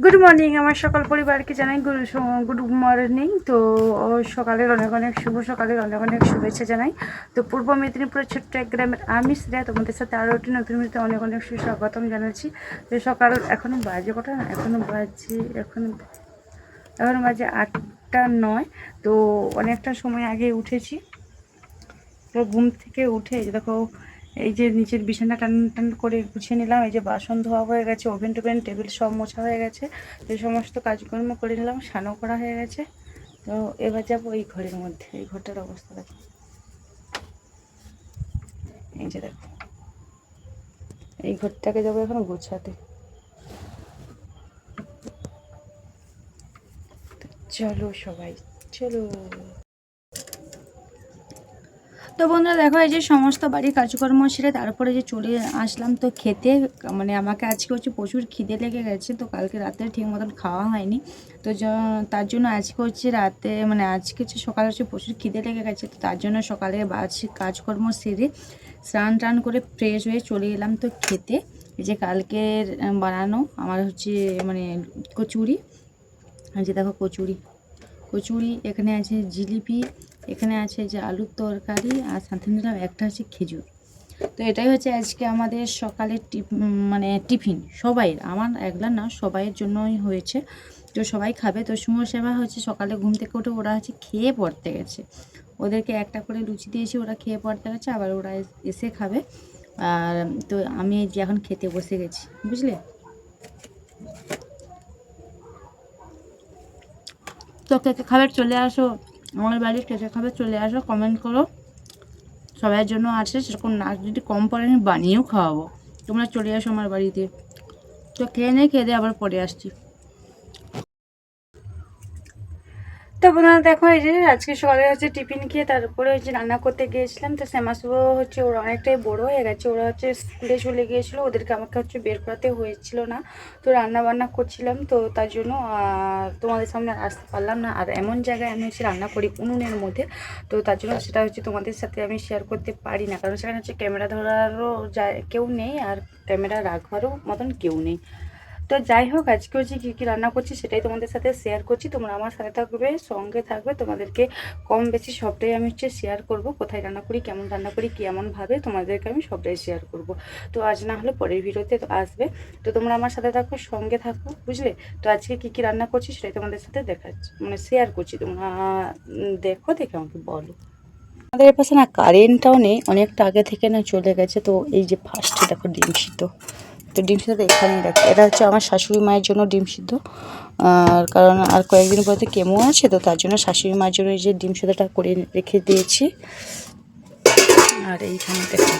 Good morning আমার সকল পরিবারকে জানাই গুড মর্নিং। তো সকালের অনেক শুভ সকালের অনেক শুভেচ্ছা জানাই। তো পূর্ব মেদিনীপুরের ছোট্ট এক গ্রামের আমি শ্রেয়া তোমাদের সাথে আরও একটি নতুন ভিডিওতে অনেক সুস্বাগতম জানাচ্ছি। তো সকাল এখনও বাজে কটা, এখন বাজে 8টা 9। তো অনেকটা সময় আগে উঠেছি। তো ঘুম থেকে উঠে দেখো এই যে নিচের বিছানা টান করে গুছিয়ে নিলাম। এই যে বাসন ধোয়া হয়ে গেছে, ওভেন টোভেন টেবিল সব মোছা হয়ে গেছে। এই সমস্ত কাজকর্ম করে নিলাম, স্নানও করা হয়ে গেছে। তো এবার যাবো এই ঘরের মধ্যে। এই ঘরটার অবস্থা দেখো, এই যে দেখো এই ঘরটাকে যাবো এখন গোছাতে। চলো সবাই চলো। তো বন্ধুরা দেখো, এই যে সমস্ত বাড়ির কাজকর্ম সেরে তারপরে যে চলে আসলাম তো খেতে। মানে আমাকে আজকে হচ্ছে প্রচুর খিদে লেগে গেছে, তো কালকে রাতে ঠিক মতন খাওয়া হয়নি। তো তার জন্য আজকে হচ্ছে রাতে মানে আজকে হচ্ছে সকালে হচ্ছে প্রচুর খিদে লেগে গেছে। তো তার জন্য সকালে কাজকর্ম সেরে স্নান টান করে ফ্রেশ হয়ে চলে এলাম তো খেতে। এই যে কালকের বানানো আমার হচ্ছে মানে কচুরি। এই যে দেখো কচুরি, এখানে আছে জিলিপি, এখানে আছে যে আলুর তরকারি, আর সাথে নিলাম একটা হচ্ছে খেজুর। তো এটাই হচ্ছে আজকে আমাদের সকালের মানে টিফিন সবাইয়ের, আমার একলা না সবাইয়ের জন্যই হয়েছে। তো সবাই খাবে। তো শুভ সেবা হচ্ছে সকালে ঘুম থেকে উঠে ওরা হচ্ছে খেয়ে পড়তে গেছে। ওদেরকে একটা করে লুচি দিয়েছি, ওরা খেয়ে পড়তে গেছে, আবার ওরা এসে খাবে। আর তো আমি যে এখন খেতে বসে গেছি, বুঝলে। তো কে কে খাবার চলে আসো আমার বাড়ির, কে কে খাবার চলে আসো, কমেন্ট করো। সবার জন্য আছে, সেরকম না যদি কম পড়ে আমি বানিয়েও খাওয়াবো। তোমরা চলে আসো আমার বাড়িতে। তো খেয়ে দিয়ে আবার পরে আসছি। তো বোনা দেখো, এই যে আজকে সকালে হচ্ছে টিফিন খেয়ে তারপরে হচ্ছে রান্না করতে গিয়েছিলাম। তো শ্যামাশুভ হচ্ছে ওরা অনেকটাই বড়ো হয়ে গেছে, ওরা হচ্ছে স্কুলে চলে গিয়েছিলো, ওদেরকে আমাকে হচ্ছে বের করাতে হয়েছিল না। তো রান্না বান্না করছিলাম, তো তার জন্য তোমাদের সামনে আসতে পারলাম না। আর এমন জায়গায় আমি হচ্ছে রান্না করি উনুনের মধ্যে, তো তার জন্য সেটা হচ্ছে তোমাদের সাথে আমি শেয়ার করতে পারি না, কারণ সেখানে হচ্ছে ক্যামেরা ধরারও কেউ নেই, আর ক্যামেরা রাখবারও মতন কেউ নেই। তো যাই হোক, আজকে হচ্ছে কী রান্না করছি সেটাই তোমাদের সাথে শেয়ার করছি। তোমরা আমার সাথে থাকবে, সঙ্গে থাকবে, তোমাদেরকে কম বেশি সবটাই আমি হচ্ছে শেয়ার করব। কোথায় রান্না করি, কেমন রান্না করি, কেমনভাবে তোমাদেরকে আমি সবটাই শেয়ার করব। তো আজ না হলে পরের ভিডিওতে আসবে। তো তোমরা আমার সাথে থাকো, সঙ্গে থাকো, বুঝলে। তো আজকে কী রান্না করছি সেটাই তোমাদের সাথে দেখাচ্ছি, মানে শেয়ার করছি। তোমরা দেখে আমাকে বলো। আমাদের পাশে না কারেন্টটাও নেই, অনেকটা আগে থেকে না চলে গেছে। তো এই যে ফার্স্টে দেখো ডিম সিদ্ধ। তো ডিম সিদ্ধটা এখানেই রাখি, এটা হচ্ছে আমার শাশুড়ি মায়ের জন্য ডিম সিদ্ধ। আর কারণ আর কয়েকদিন পরে তো কেমো আছে, তো তার জন্য শাশুড়ি মায়ের জন্য এই যে ডিম সিদ্ধটা করে রেখে দিয়েছি। আর এইখানে দেখো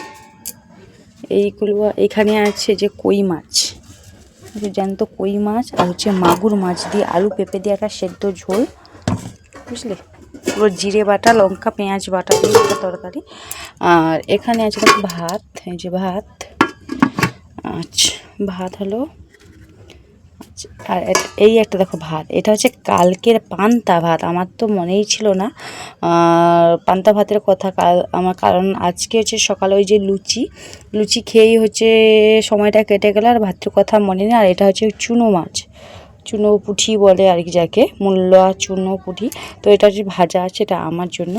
এইখানে আছে যে কই মাছ, জ্যান্ত কই মাছ, আর হচ্ছে মাগুর মাছ দিয়ে আলু পেঁপে দিয়ে একটা সেদ্ধ ঝোল, বুঝলে। পুরো জিরে বাটা, লঙ্কা, পেঁয়াজ বাটা দিয়ে একটা তরকারি। আর এখানে আছে দেখো ভাত, এই যে ভাত। আচ্ছা, ভাত হলো। আর এই একটা দেখো ভাত, এটা হচ্ছে কালকের পান্তা ভাত, আমার তো মনেই ছিল না পান্তা ভাতের কথা আমার, কারণ আজকে হচ্ছে সকালে ওই যে লুচি খেয়েই হচ্ছে সময়টা কেটে গেল, আর ভাতের কথা মনে নেই। আর এটা হচ্ছে চুনো মাছ, চুনো পুঁটি বলে আর কি যাকে, মূল্যা চুনো পুঁটি। তো এটা যে ভাজা আছে, এটা আমার জন্য,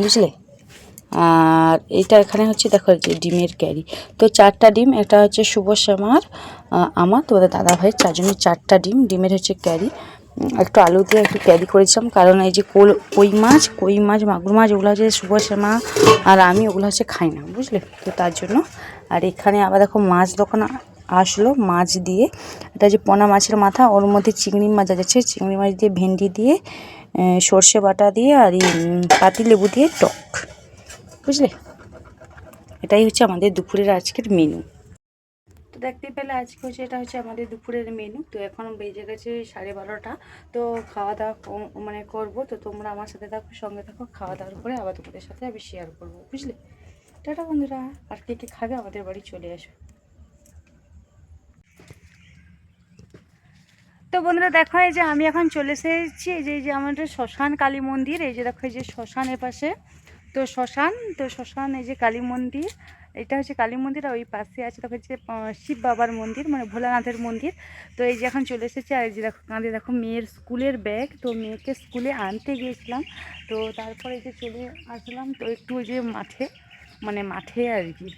বুঝলে। আর এইটা এখানে হচ্ছে দেখো যে ডিমের ক্যারি। তো 4টা ডিম, এটা হচ্ছে শুভশ্যামার, আমার তোমাদের দাদা ভাইয়ের, 4 জনের 4টা ডিমের হচ্ছে ক্যারি। একটু আলু দিয়ে একটু ক্যারি করেছিলাম, কারণ এই যে কই মাছ মাগুর মাছ ওগুলো হচ্ছে শুভশ্যামা আর আমি ওগুলো হচ্ছে খাই না, বুঝলে। তো তার জন্য। আর এখানে আবার দেখো মাছ দোকান আসলো, মাছ দিয়ে, এটা যে পোনা মাছের মাথা, ওর মধ্যে চিংড়ি মাছ যাচ্ছে, চিংড়ি মাছ দিয়ে ভেন্ডি দিয়ে সর্ষে বাটা দিয়ে আর পাতি লেবু দিয়ে টক, বুঝলে। এটাই হচ্ছে আমাদের দুপুরের আজকের মেনু। তো দেখতে পেলে আজকে হচ্ছে এটা হচ্ছে আমাদের দুপুরের মেনু। তো এখন বেজে গেছে 12:30। তো খাওয়া দাওয়া মানে করবো। তো তোমরা আমার সাথে থাকো, সঙ্গে থাকো, খাওয়া দাওয়ার পরে আবার তোমাদের সাথে আমি শেয়ার করবো, বুঝলে। টাটা বন্ধুরা, আর কে খাবে আমাদের বাড়ি চলে আসো। তো বন্ধুরা দেখো, এই যে আমি এখন চলে এসেছি এই যে আমাদের শ্মশান কালী মন্দির। এই যে দেখো, এই যে শ্মশান এপাশে, তো শ্মশান এই যে কালী মন্দির। এটা হচ্ছে কালী মন্দির, আর ওই পাশে আছে দেখো হচ্ছে শিব বাবার মন্দির, মানে ভোলানাথের মন্দির। তো এই যে এখন চলে এসেছে, আর এই যে দেখো কাঁধে দেখো মেয়ের স্কুলের ব্যাগ, তো মেয়েকে স্কুলে আনতে গিয়েছিলাম, তো তারপরে এই যে চলে আসলাম। তো একটু ওই যে মাঠে আর কি,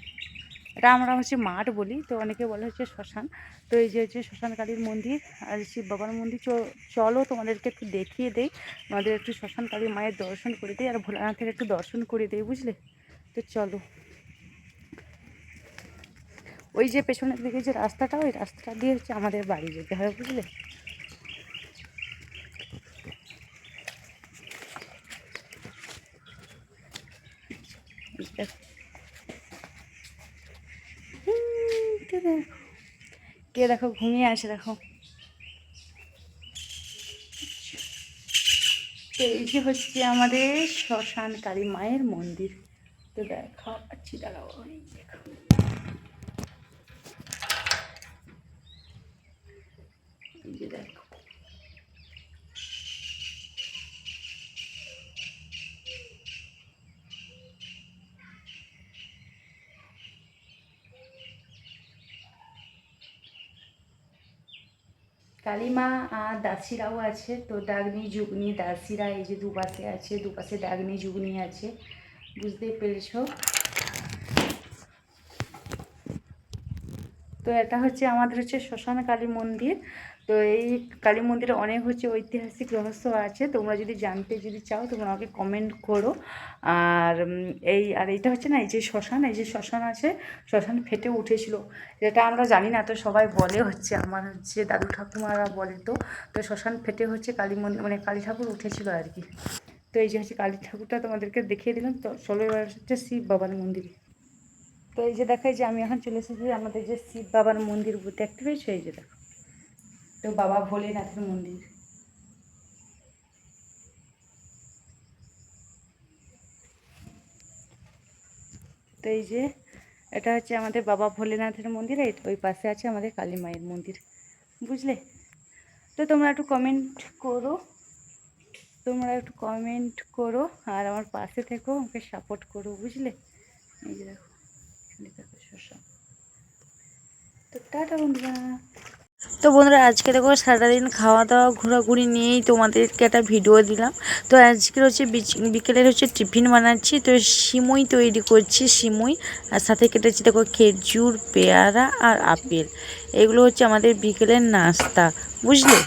এটা আমরা হচ্ছে মাঠ বলি, তো অনেকে বলে হচ্ছে শ্মশান। তো এই যে হচ্ছে শ্মশান কালীর মন্দির আর শিব বাবার মন্দির। চলো তোমাদেরকে একটু দেখিয়ে দেই, আমাদের একটু শ্মশান কালী মায়ের দর্শন করে দিই, আর ভোলানাথের একটু দর্শন করে দিই, বুঝলে। তো চলো, ওই যে পেছনের দিকে যে রাস্তাটা, ওই রাস্তাটা দিয়ে হচ্ছে আমাদের বাড়ি যেতে হবে, বুঝলে। দেখো কে, দেখো ঘুমিয়ে আসে, দেখো। তো এই যে হচ্ছে আমাদের শ্মশান কালী মায়ের মন্দির। তো দেখাচ্ছি, দাঁড়াও, দেখো এই যে দেখো। কালিমা আর দাসিরাও আছে, তো ডাগনি যুগনি দাসিরা এই যে দুপাশে আছে, দুপাশে ডাগনি যুগনি আছে, বুঝতেই পেরেছো। তো এটা হচ্ছে আমাদের হচ্ছে শ্মশান কালী মন্দির। তো এই কালী মন্দিরে অনেক হচ্ছে ঐতিহাসিক রহস্য আছে, তোমরা যদি জানতে যদি চাও তোমরা আমাকে কমেন্ট করো। আর এইটা হচ্ছে না, এই যে শ্মশান আছে, শ্মশান ফেটে উঠেছিল, যেটা আমরা জানি না, তো সবাই বলে হচ্ছে, আমার হচ্ছে দাদু ঠাকুমারা বলে। তো শ্মশান ফেটে হচ্ছে কালী মন্দির, মানে কালী ঠাকুর উঠেছিল আর কি। তো এই যে হচ্ছে কালী ঠাকুরটা তোমাদেরকে দেখিয়ে দিলাম। তো চলো এবার হচ্ছে শিব বাবার মন্দির। তো এই যে দেখো, এই যে আমি এখন চলে এসেছি আমাদের যে শিব বাবার মন্দির দেখতে পেয়েছো, এই যে দেখো, তো বাবা ভোলেনাথের মন্দির। তো এই যে এটা হচ্ছে আমাদের বাবা ভোলেনাথের মন্দির, ওই পাশে আছে আমাদের কালী মায়ের মন্দির, বুঝলে। তো তোমরা একটু কমেন্ট করো আর আমার পাশে থেকো, আমাকে সাপোর্ট করো, বুঝলে। এই যে দেখো, এখানে দেখো শসা। তো টাটা বন্ধুরা। তো বন্ধুরা, আজকে দেখো সারাদিন খাওয়া দাওয়া ঘোরাঘুরি নিয়েই তোমাদেরকে একটা ভিডিও দিলাম। তো আজকের হচ্ছে বিকেলের হচ্ছে টিফিন বানাচ্ছি, তো সিমুই তৈরি করছি, সিমুই আর সাথে কেটেছি দেখো খেজুর, পেয়ারা আর আপেল। এগুলো হচ্ছে আমাদের বিকেলের নাস্তা, বুঝলে।